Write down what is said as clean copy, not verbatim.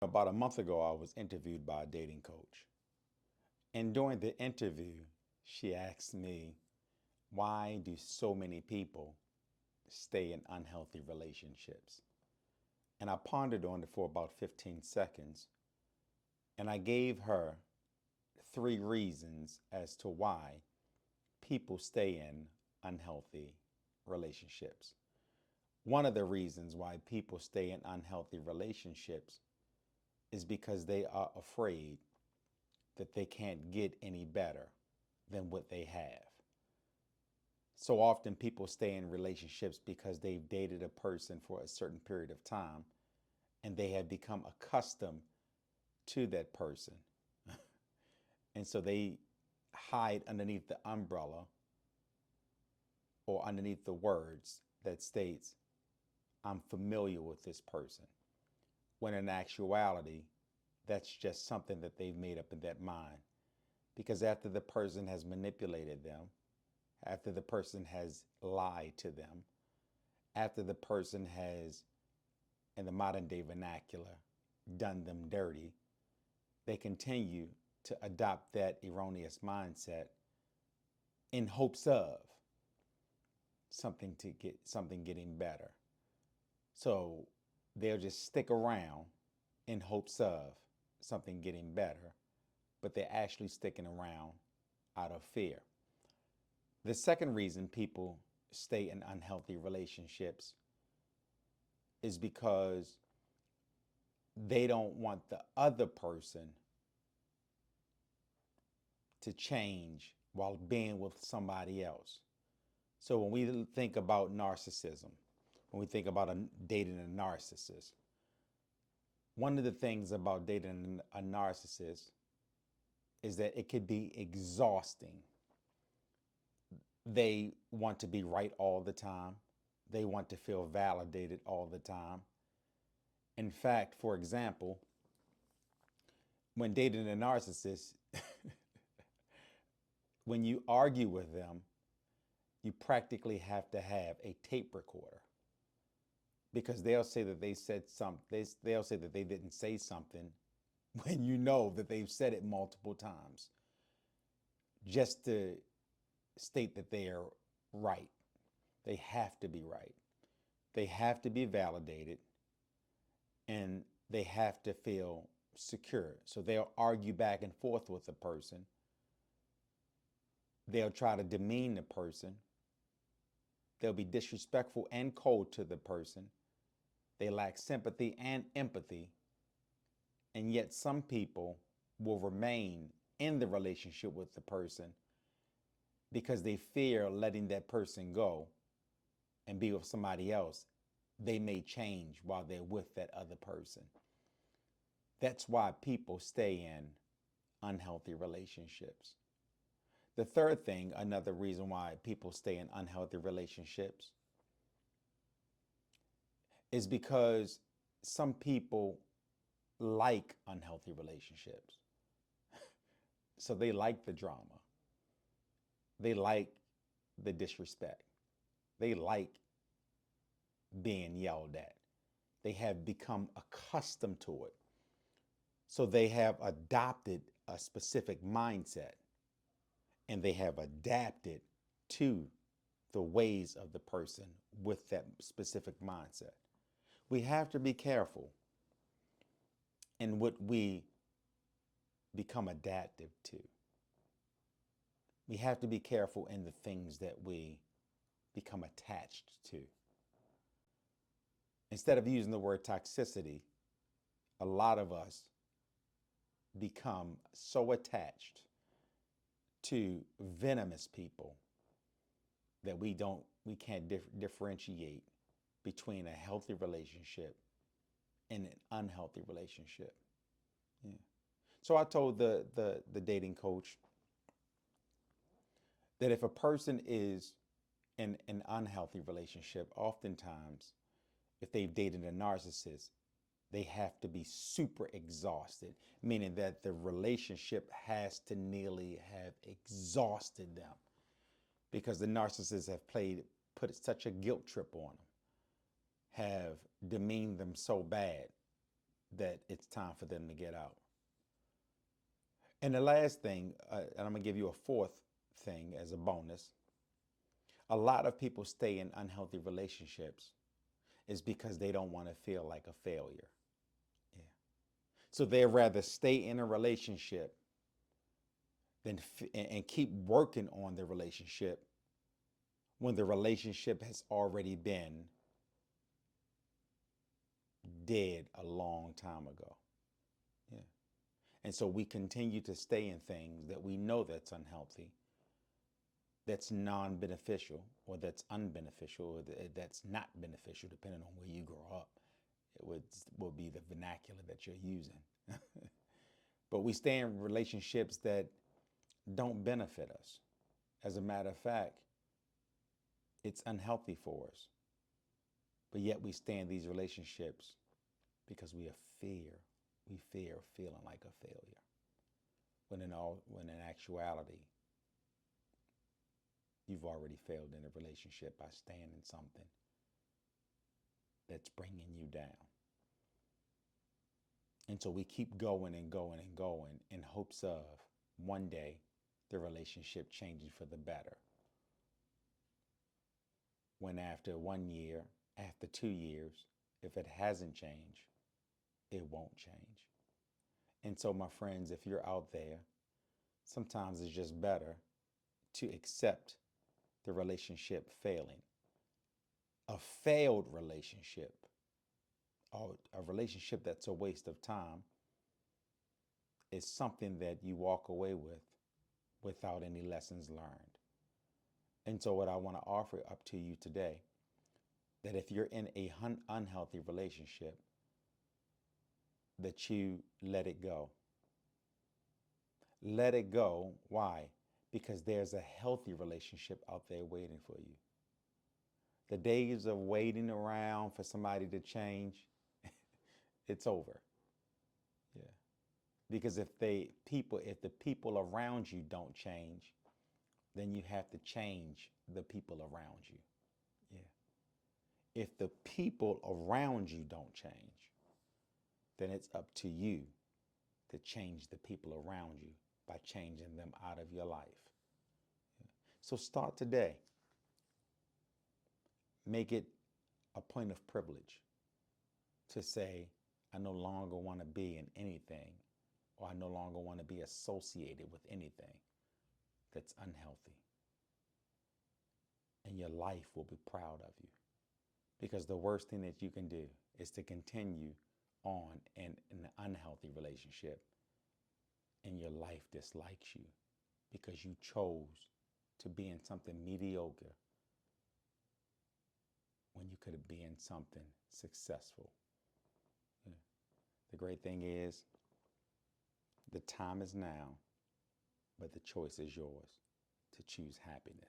About a month ago, I was interviewed by a dating coach. And during the interview, she asked me, why do so many people stay in unhealthy relationships? And I pondered on it for about 15 seconds. And I gave her three reasons as to why people stay in unhealthy relationships. One of the reasons why people stay in unhealthy relationships is because they are afraid that they can't get any better than what they have. So often people stay in relationships because they've dated a person for a certain period of time and they have become accustomed to that person. And so they hide underneath the umbrella or underneath the words that states, I'm familiar with this person. When in actuality, that's just something that they've made up in that mind. Because after the person has manipulated them, after the person has lied to them, after the person has, in the modern day vernacular, done them dirty, they continue to adopt that erroneous mindset in hopes of something getting better. So they'll just stick around in hopes of something getting better, but they're actually sticking around out of fear. The second reason people stay in unhealthy relationships is because they don't want the other person to change while being with somebody else. So when we think about narcissism, when we think about dating a narcissist, one of the things about dating a narcissist is that it could be exhausting. They want to be right all the time. They want to feel validated all the time. In fact, for example, when dating a narcissist, when you argue with them, you practically have to have a tape recorder because they'll say that they said something. They'll say that they didn't say something when you know that they've said it multiple times just to state that they are right. They have to be right. They have to be validated and they have to feel secure. So they'll argue back and forth with the person. They'll try to demean the person. They'll be disrespectful and cold to the person. They lack sympathy and empathy. And yet some people will remain in the relationship with the person because they fear letting that person go and be with somebody else. They may change while they're with that other person. That's why people stay in unhealthy relationships. The third thing, another reason why people stay in unhealthy relationships, is because some people like unhealthy relationships. So they like the drama. They like the disrespect. They like being yelled at. They have become accustomed to it. So they have adopted a specific mindset and they have adapted to the ways of the person with that specific mindset. We have to be careful in what we become adaptive to. We have to be careful in the things that we become attached to. Instead of using the word toxicity, a lot of us become so attached to venomous people that we can't differentiate between a healthy relationship and an unhealthy relationship. Yeah. So I told the dating coach that if a person is in an unhealthy relationship, oftentimes, if they've dated a narcissist, they have to be super exhausted, meaning that the relationship has to nearly have exhausted them because the narcissists have put such a guilt trip on them, have demeaned them so bad that it's time for them to get out. And the last thing, and I'm going to give you a fourth thing as a bonus. A lot of people stay in unhealthy relationships is because they don't want to feel like a failure. Yeah. So they'd rather stay in a relationship than and keep working on the relationship when the relationship has already been dead a long time ago. Yeah. And so we continue to stay in things that we know that's unhealthy, that's non-beneficial, or that's unbeneficial, or that's not beneficial, depending on where you grow up. It will be the vernacular that you're using. But we stay in relationships that don't benefit us. As a matter of fact, it's unhealthy for us. But yet we stay in these relationships because we have fear. We fear feeling like a failure. When in actuality, you've already failed in a relationship by staying in something that's bringing you down. And so we keep going and going and going in hopes of one day the relationship changing for the better. When after 1 year, after 2 years, if it hasn't changed, it won't change. And so, my friends, if you're out there, sometimes it's just better to accept the relationship failing. A failed relationship, or a relationship that's a waste of time, is something that you walk away with without any lessons learned. And so, what I want to offer up to you today, that if you're in a unhealthy relationship, that you let it go. Let it go. Why? Because there's a healthy relationship out there waiting for you. The days of waiting around for somebody to change, it's over. Yeah. Because if the people around you don't change, then you have to change the people around you. Yeah. If the people around you don't change, then it's up to you to change the people around you by changing them out of your life. Yeah. So start today. Make it a point of privilege to say, I no longer want to be in anything, or I no longer want to be associated with anything that's unhealthy. And your life will be proud of you. Because the worst thing that you can do is to continue on in an unhealthy relationship and your life dislikes you because you chose to be in something mediocre when you could have been in something successful. Yeah. The great thing is, the time is now, but the choice is yours to choose happiness.